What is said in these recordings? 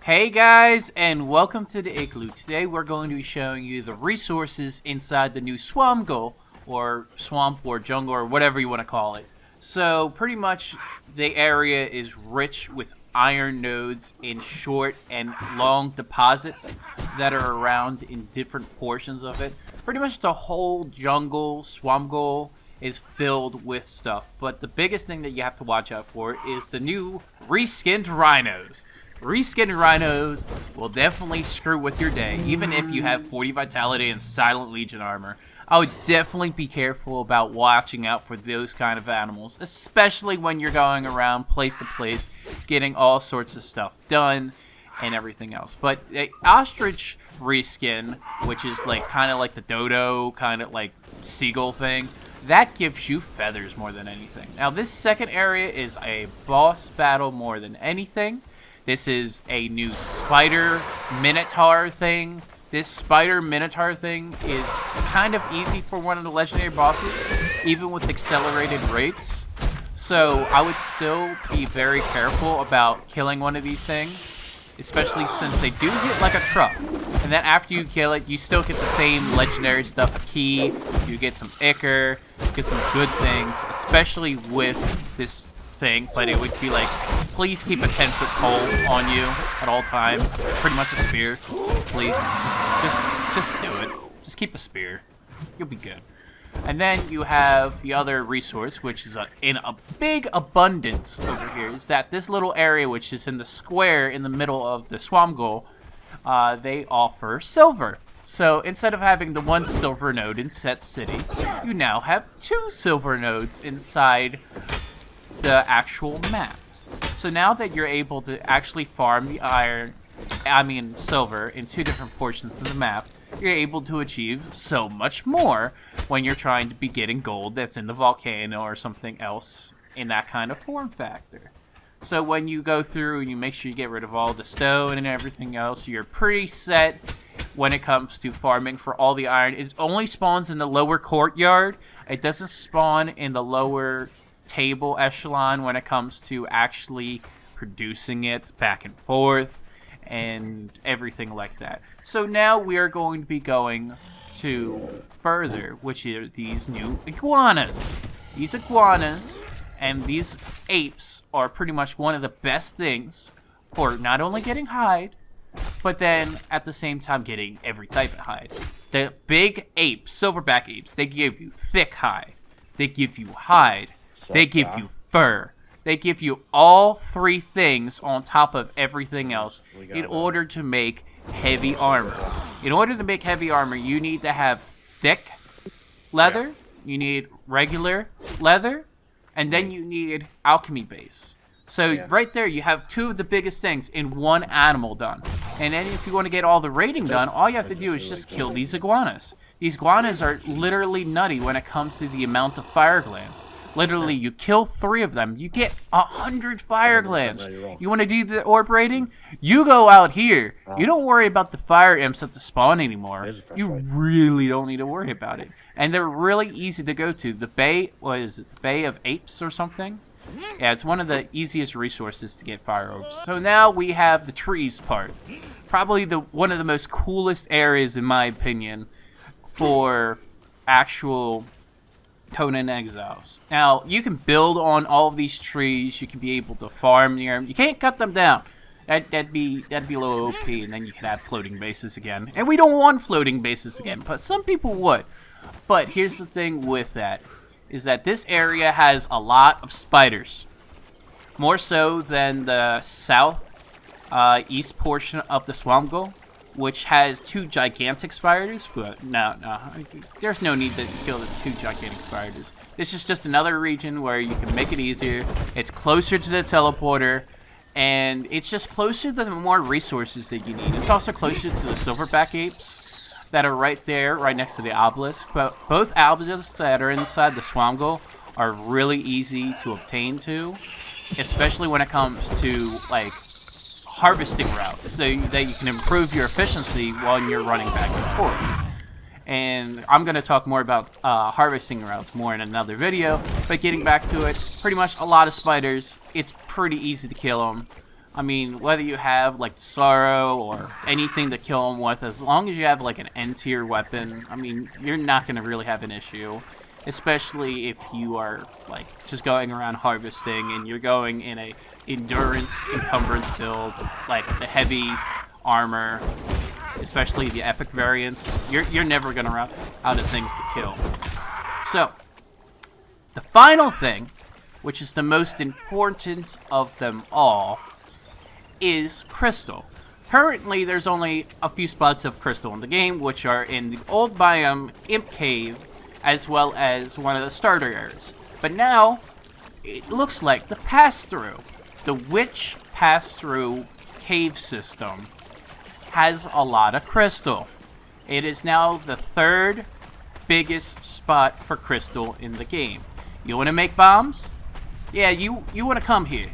Hey guys, and welcome to the Igloo. Today we're going to be showing you the resources inside the new Swamgo, or swamp, or jungle, or whatever you want to call it. So pretty much the area is rich with iron nodes in short and long deposits that are around in different portions of it. Pretty much the whole jungle, Swamgo, is filled with stuff. But the biggest thing that you have to watch out for is the new reskinned rhinos. Reskinned rhinos will definitely screw with your day, even if you have 40 vitality and silent legion armor. I would definitely be careful about watching out for those kind of animals, especially when you're going around place to place, getting all sorts of stuff done and everything else. But the ostrich reskin, which is like kind of like the dodo, kind of like seagull thing, that gives you feathers more than anything. Now this second area is a boss battle more than anything. This is a new spider minotaur thing. This spider minotaur thing is kind of easy for one of the legendary bosses, even with accelerated rates. So I would still be very careful about killing one of these things, especially since they do hit like a truck. And then after you kill it, you still get the same legendary stuff, a key, you get some ichor, get some good things, especially with this thing. But it would be like, please keep a 10-foot pole on you at all times. Pretty much a spear. Please, just do it. Just keep a spear. You'll be good. And then you have the other resource, which is in a big abundance over here, is that this little area, which is in the square in the middle of the Swamgo, they offer silver. So instead of having the one silver node in Set City, you now have 2 silver nodes inside the actual map. So now that you're able to actually farm the silver in 2 different portions of the map, you're able to achieve so much more when you're trying to be getting gold that's in the volcano or something else in that kind of form factor. So when you go through and you make sure you get rid of all the stone and everything else, you're pretty set when it comes to farming for all the iron. It only spawns in the lower courtyard. It doesn't spawn in the lower table echelon when it comes to actually producing it back and forth and everything like that. So now we are going to be going to further, which are these new iguanas. These iguanas and these apes are pretty much one of the best things for not only getting hide, but then at the same time getting every type of hide. The big apes, silverback apes, they give you thick hide, they give you hide, they give you fur. They give you all 3 things on top of everything else in order to make heavy armor. In order to make heavy armor, you need to have thick leather, you need regular leather, and then you need alchemy base. So right there, you have 2 of the biggest things in one animal done. And then if you want to get all the raiding done, all you have to do is just kill these iguanas. These iguanas are literally nutty when it comes to the amount of fire glands. Literally, you kill 3 of them, you get 100 fire glands. You want to do the orb raiding? You go out here. You don't worry about the fire imps at the spawn anymore. You really don't need to worry about it. And they're really easy to go to. The Bay, what is it, the Bay of Apes or something? Yeah, it's one of the easiest resources to get fire orbs. So now we have the trees part. Probably one of the most coolest areas, in my opinion, for actual Conan Exiles. Now, you can build on all of these trees. You can be able to farm near them. You can't cut them down. That'd be a little OP, and then you can have floating bases again. And we don't want floating bases again, but some people would. But here's the thing with that, is that this area has a lot of spiders. More so than the south east portion of the Swamgo, which has 2 gigantic spiders, but no, there's no need to kill the 2 gigantic spiders. This is just another region where you can make it easier. It's closer to the teleporter, and it's just closer to the more resources that you need. It's also closer to the silverback apes that are right there, right next to the obelisk. But both obelisks that are inside the Swamgo are really easy to obtain to, especially when it comes to, like, harvesting routes, so that you can improve your efficiency while you're running back and forth. And I'm going to talk more about harvesting routes more in another video, but getting back to it, pretty much a lot of spiders. It's pretty easy to kill them. I mean, whether you have like Sorrow or anything to kill them with, as long as you have like an N tier weapon, I mean, you're not going to really have an issue. Especially if you are like just going around harvesting and you're going in a endurance encumbrance build, like the heavy armor, especially the epic variants, you're never gonna run out of things to kill. So the final thing, which is the most important of them all, is crystal. Currently, there's only a few spots of crystal in the game, which are in the old biome Imp Cave, as well as one of the starter areas. But now, it looks like the pass-through, the Witch pass-through cave system, has a lot of crystal. It is now the third biggest spot for crystal in the game. You want to make bombs? Yeah, you want to come here.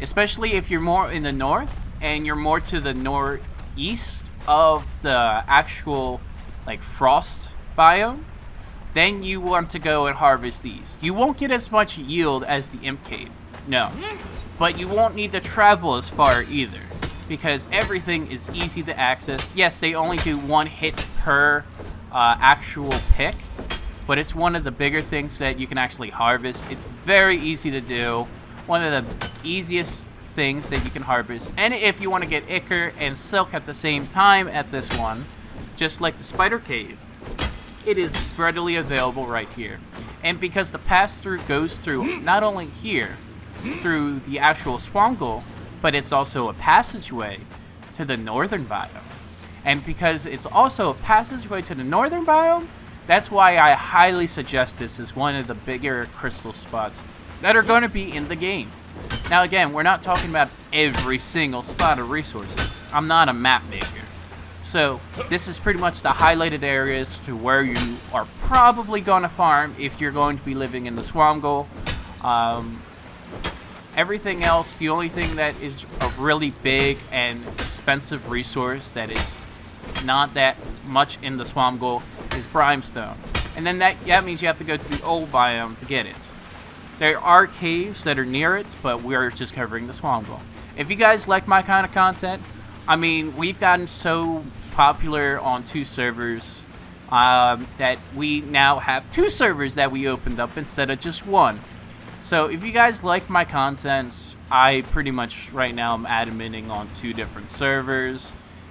Especially if you're more in the north, and you're more to the northeast of the actual, like, frost biome. Then you want to go and harvest these. You won't get as much yield as the Imp Cave, no. But you won't need to travel as far either, because everything is easy to access. Yes, they only do one hit per actual pick, but it's one of the bigger things that you can actually harvest. It's very easy to do. One of the easiest things that you can harvest. And if you want to get Ichor and Silk at the same time at this one, just like the Spider Cave, it is readily available right here. And because the pass-through goes through not only here, through the actual Swamgle, but it's also a passageway to the northern biome. And because it's also a passageway to the northern biome, that's why I highly suggest this as one of the bigger crystal spots that are going to be in the game. Now again, we're not talking about every single spot of resources. I'm not a map maker. So this is pretty much the highlighted areas to where you are probably going to farm if you're going to be living in the Swamgle. Everything else, the only thing that is a really big and expensive resource that is not that much in the Swamgle is Brimstone. And then that means you have to go to the old biome to get it. There are caves that are near it, but we're just covering the Swamgle. If you guys like my kind of content, I mean, we've gotten so popular on 2 servers that we now have 2 servers that we opened up instead of just 1. So if you guys like my content, I pretty much right now am adminning on 2 different servers.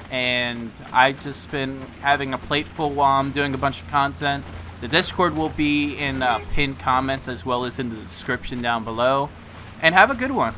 And I've just been having a plate full while I'm doing a bunch of content. The Discord will be in pinned comments as well as in the description down below. And have a good one.